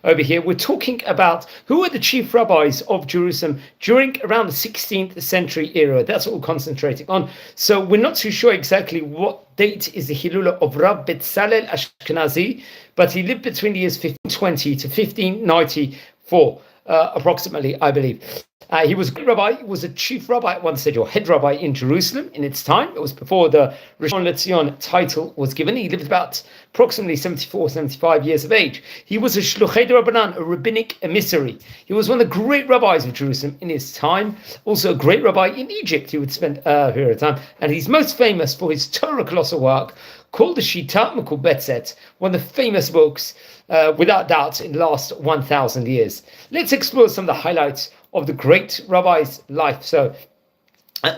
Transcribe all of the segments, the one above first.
over here. We're talking about who are the chief rabbis of Jerusalem during around the 16th century era. That's what we're concentrating on. So we're not too sure exactly what date is the Hilula of Rabbi Betzalel Ashkenazi, but he lived between the years 1520 to 1594, approximately, I believe. He was a great rabbi. He was a chief rabbi at one stage, or head rabbi in Jerusalem in its time. It was before the Rishon LeZion title was given. He lived about approximately 74, 75 years of age. He was a shluchei d'Rabbanan, a rabbinic emissary. He was one of the great rabbis of Jerusalem in his time. Also a great rabbi in Egypt. He would spend a period of time. And he's most famous for his Torah colossal work called the Shitta Makubetset, one of the famous books, without doubt, in the last 1,000 years. Let's explore some of the highlights of the great rabbi's life. So,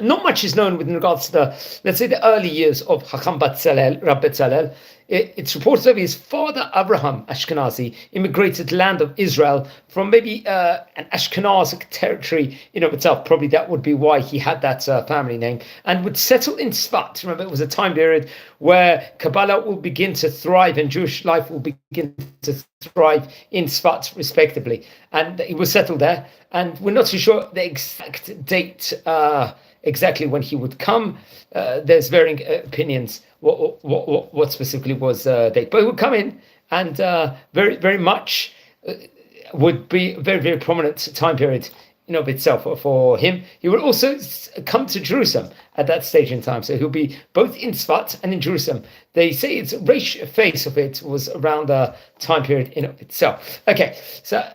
not much is known with regards to the, let's say, the early years of Rabbi Betzalel. It's reported that his father, Abraham Ashkenazi, immigrated to the land of Israel from maybe an Ashkenazic territory in of itself. Probably that would be why he had that family name, and would settle in Sfat. Remember, it was a time period where Kabbalah will begin to thrive and Jewish life will begin to thrive in Sfat, respectively. And he was settled there, and we're not too sure the exact date, exactly when he would come. There's varying opinions what specifically was the date, but he would come in, and very, very much would be a very, very prominent time period in of itself for him. He would also come to Jerusalem at that stage in time, so he'll be both in Sfat and in Jerusalem. They say its face of it was around the time period in of itself. Okay, so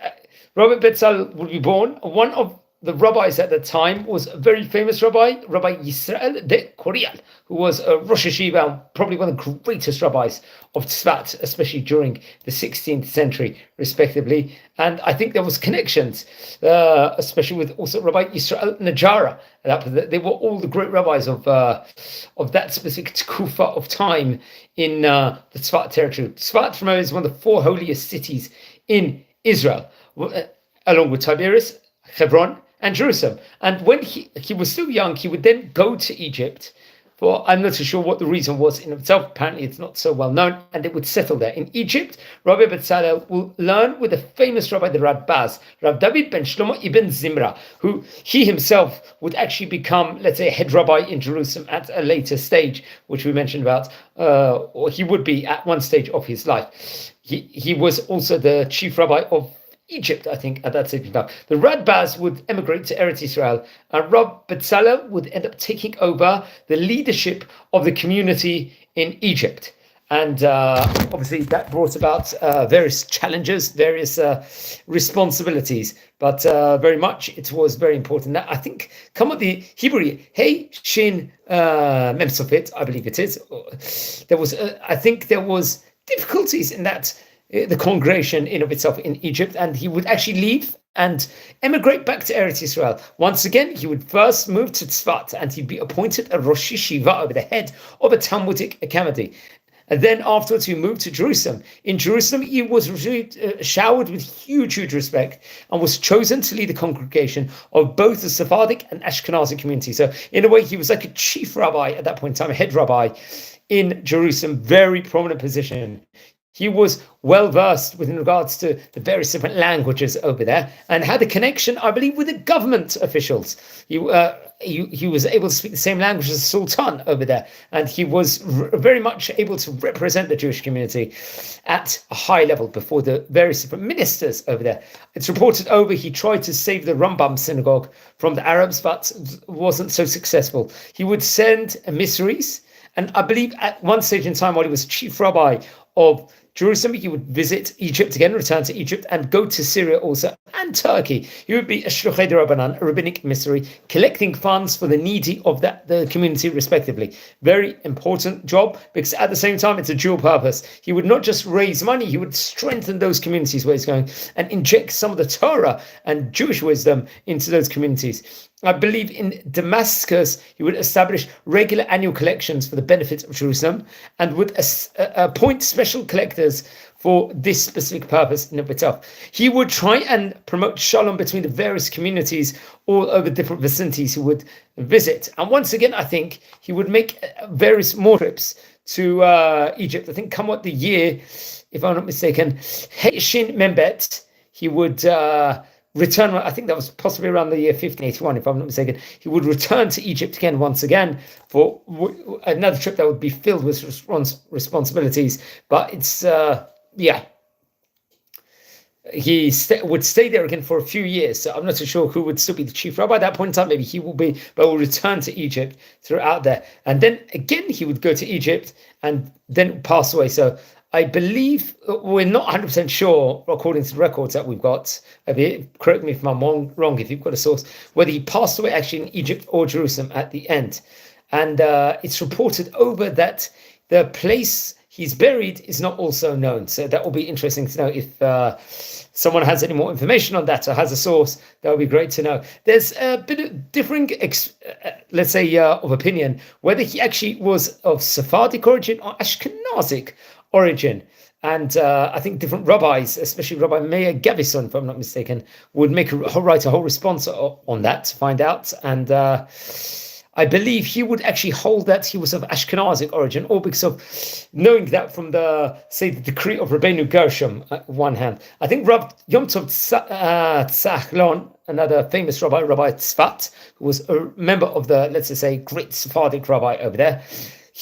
Rabbi Betzalel would be born. One of the rabbis at the time was a very famous rabbi, Rabbi Yisrael de Korial, who was a Rosh Hashiva, probably one of the greatest rabbis of Tzfat, especially during the 16th century, respectively. And I think there was connections, especially with also Rabbi Yisrael Najara. They were all the great rabbis of that specific kufa of time in the Tzfat territory. Tzfat, remember, is one of the four holiest cities in Israel, along with Tiberias, Hebron, and Jerusalem. And when he was still young, he would then go to Egypt for, I'm not so sure what the reason was in itself. Apparently it's not so well known, and it would settle there. In Egypt, Rabbi Betzalel will learn with a famous rabbi, the Radbaz, Rav David ben Shlomo ibn Zimra, who he himself would actually become, let's say, a head rabbi in Jerusalem at a later stage, which we mentioned about, or he would be at one stage of his life. He was also the chief rabbi of Egypt, I think, at that stage. The Radbaz would emigrate to Eretz Israel, and Rabbi Betzalel would end up taking over the leadership of the community in Egypt. And obviously that brought about various challenges, various responsibilities, but very much it was very important. Now, I think, come with the Hebrew, Hey Shin Mem Sofit, I believe it is. There was, I think there was difficulties in that, the congregation in of itself in Egypt, and he would actually leave and emigrate back to Eretz Israel. Once again, he would first move to Tzfat, and he'd be appointed a Rosh Yeshiva, over the head of a Talmudic academy. And then afterwards, he moved to Jerusalem. In Jerusalem, he was showered with huge respect and was chosen to lead the congregation of both the Sephardic and Ashkenazi community. So in a way, he was like a chief rabbi at that point in time, a head rabbi in Jerusalem, very prominent position. He was well versed with regards to the various different languages over there, and had a connection, I believe, with the government officials. He was able to speak the same language as the Sultan over there, and he was very much able to represent the Jewish community at a high level before the various different ministers over there. It's reported he tried to save the Rambam synagogue from the Arabs, but wasn't so successful. He would send emissaries, and I believe at one stage in time, while he was chief rabbi of Jerusalem, he would visit Egypt again, return to Egypt, and go to Syria also, and Turkey. He would be a shluchei d'Rabbanan, a rabbinic emissary, collecting funds for the needy of the community, respectively. Very important job, because at the same time, it's a dual purpose. He would not just raise money, he would strengthen those communities where he's going, and inject some of the Torah and Jewish wisdom into those communities. I believe in Damascus, he would establish regular annual collections for the benefit of Jerusalem, and would appoint special collectors for this specific purpose in of itself. He would try and promote shalom between the various communities all over different vicinities he would visit. And once again, I think he would make various more trips to Egypt. I think come what the year, if I'm not mistaken, Shin Membet, he would return. I think that was possibly around the year 1581, if I'm not mistaken. He would return to Egypt again, once again, for another trip that would be filled with responsibilities. But it's, he would stay there again for a few years. So I'm not so sure who would still be the chief rabbi at that point in time. Maybe he will be, but will return to Egypt throughout there. And then again, he would go to Egypt and then pass away. So I believe, we're not 100% sure, according to the records that we've got, correct me if I'm wrong, if you've got a source, whether he passed away actually in Egypt or Jerusalem at the end. And it's reported over that the place he's buried is not also known. So that will be interesting to know. If someone has any more information on that or has a source, that would be great to know. There's a bit of differing, let's say, of opinion, whether he actually was of Sephardic origin or Ashkenazic origin. And I think different rabbis, especially Rabbi Meir Gavison, if I'm not mistaken, would write a whole response on that to find out. And I believe he would actually hold that he was of Ashkenazic origin, or because of knowing that from the decree of Rabbeinu Gershom, on one hand. I think Yom Tov Tzachlon, another famous rabbi, Rabbi Tzfat, who was a member of the, let's just say, great Sephardic rabbi over there,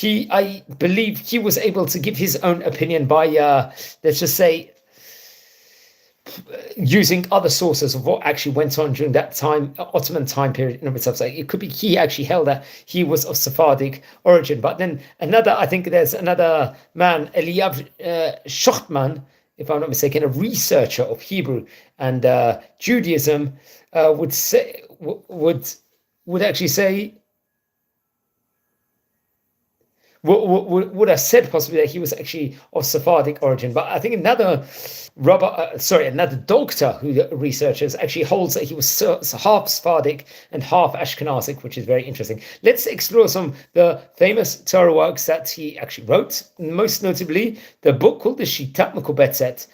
I believe he was able to give his own opinion by, let's just say, using other sources of what actually went on during that time, Ottoman time period in itself. So it could be he actually held that he was of Sephardic origin. But then I think there's another man, Eliyav Shochtman, if I'm not mistaken, a researcher of Hebrew and Judaism, would actually say, would have said possibly that he was actually of Sephardic origin. But I think another doctor who researchers actually holds that he was half Sephardic and half Ashkenazic, which is very interesting. Let's explore some of the famous Torah works that he actually wrote, most notably the book called the Shitat Makubetset.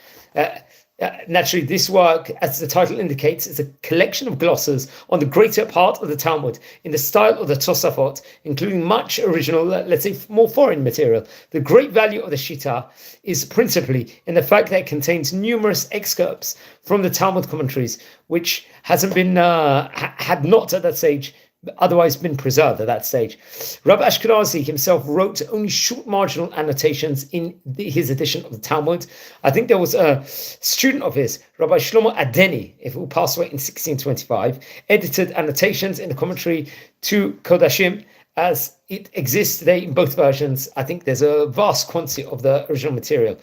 Naturally, this work, as the title indicates, is a collection of glosses on the greater part of the Talmud in the style of the Tosafot, including much original, let's say, more foreign material. The great value of the Shita is principally in the fact that it contains numerous excerpts from the Talmud commentaries, which had not at that stage otherwise been preserved at that stage. Rabbi Ashkenazi himself wrote only short marginal annotations in his edition of the Talmud. I think there was a student of his, Rabbi Shlomo Adeni, who passed away in 1625, edited annotations in the commentary to Kodashim as it exists today in both versions. I think there's a vast quantity of the original material.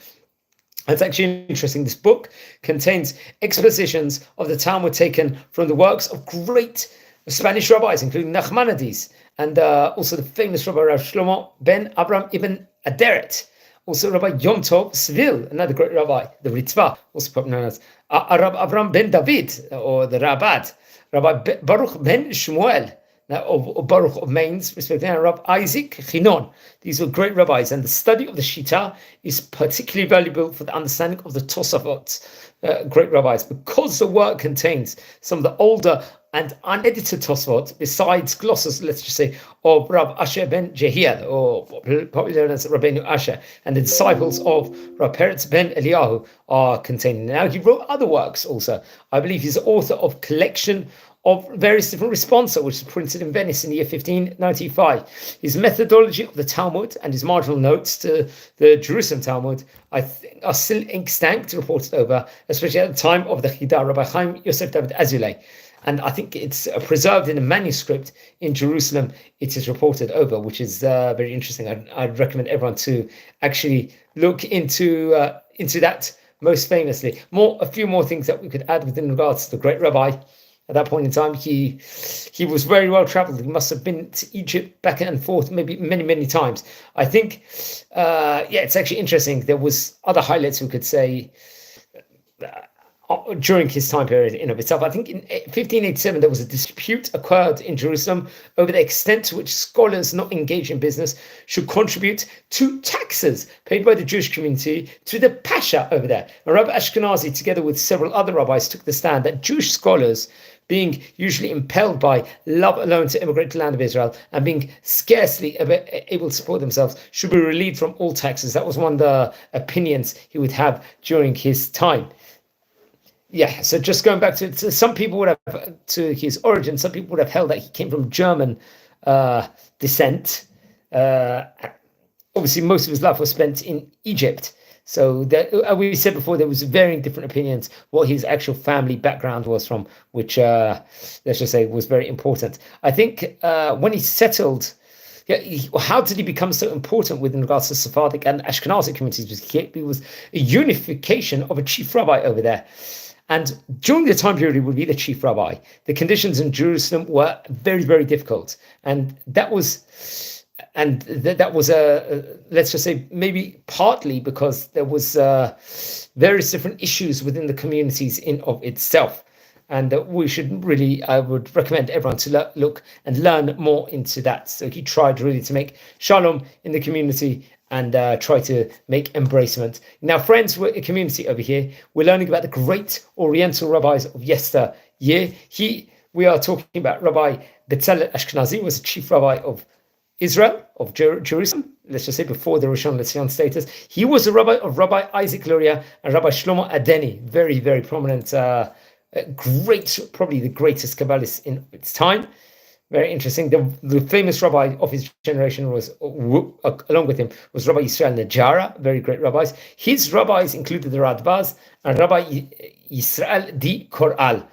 It's actually interesting. This book contains expositions of the Talmud taken from the works of great Spanish rabbis, including Nachmanides, and also the famous Rabbi Rav Shlomo ben Abraham ibn Aderet, also Rabbi Yom Tov Svil, another great rabbi, the Ritzvah, also popular known as Rabbi Abraham ben David, or the Rabbad, Rabbi Baruch ben Shmuel, or Baruch of Mainz, respectively, and Rabbi Isaac Chinon. These were great rabbis, and the study of the Shita is particularly valuable for the understanding of the Tosafot, great rabbis, because the work contains some of the older and unedited Tosafot, besides glosses, let's just say, of Rav Asher ben Jehiel, or popularly known as Rabbeinu Asher, and the disciples of Rav Peretz ben Eliyahu are contained. Now, he wrote other works also. I believe he's the author of collection of various different responsa, which was printed in Venice in the year 1595. His methodology of the Talmud and his marginal notes to the Jerusalem Talmud, I think, are still extant, reported over, especially at the time of the Chidah, Rabbi Chaim Yosef David Azulay. And I think it's preserved in a manuscript in Jerusalem. It is reported over, which is very interesting. I'd recommend everyone to actually look into that most famously. A few more things that we could add within regards to the great rabbi. At that point in time, he was very well traveled. He must have been to Egypt back and forth maybe many, many times. I think, it's actually interesting. There was other highlights we could say during his time period in of itself. I think in 1587 there was a dispute occurred in Jerusalem over the extent to which scholars not engaged in business should contribute to taxes paid by the Jewish community to the Pasha over there. And Rabbi Ashkenazi, together with several other rabbis, took the stand that Jewish scholars, being usually impelled by love alone to immigrate to the land of Israel and being scarcely able to support themselves, should be relieved from all taxes. That was one of the opinions he would have during his time. Yeah, so just going back to some people would have, to his origin, some people would have held that he came from German descent. Obviously, most of his life was spent in Egypt. So we said before, there was varying different opinions what his actual family background was from, which let's just say was very important. I think when he settled, how did he become so important with regards to Sephardic and Ashkenazi communities? He was a unification of a chief rabbi over there. And during the time period, he would be the chief rabbi. The conditions in Jerusalem were very, very difficult. And that was let's just say maybe partly because there was various different issues within the communities in of itself. And we should really, I would recommend everyone to look and learn more into that. So he tried really to make shalom in the community and try to make embracement. Now, friends, we're a community over here. We're learning about the great Oriental rabbis of yesteryear. We are talking about Rabbi Betzalel Ashkenazi, who was a chief rabbi of Israel, of Jerusalem, let's just say before the Rishon LeZion status. He was a rabbi of Rabbi Isaac Luria and Rabbi Shlomo Adeni, very, very prominent, great, probably the greatest Kabbalist in its time. Very interesting. The famous rabbi of his generation was, along with him, was Rabbi Yisrael Najara, very great rabbis. His rabbis included the Radbaz and Rabbi Yisrael Di Koral.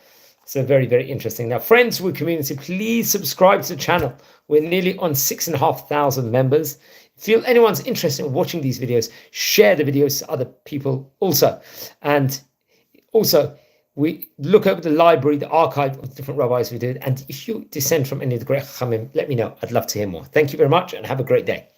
So very, very interesting. Now, friends with community, please subscribe to the channel. We're nearly on 6,500 members. If anyone's interested in watching these videos, share the videos to other people also. And also, we look over the library, the archive of different rabbis we did. And if you descend from any of the great Chachamim, let me know. I'd love to hear more. Thank you very much and have a great day.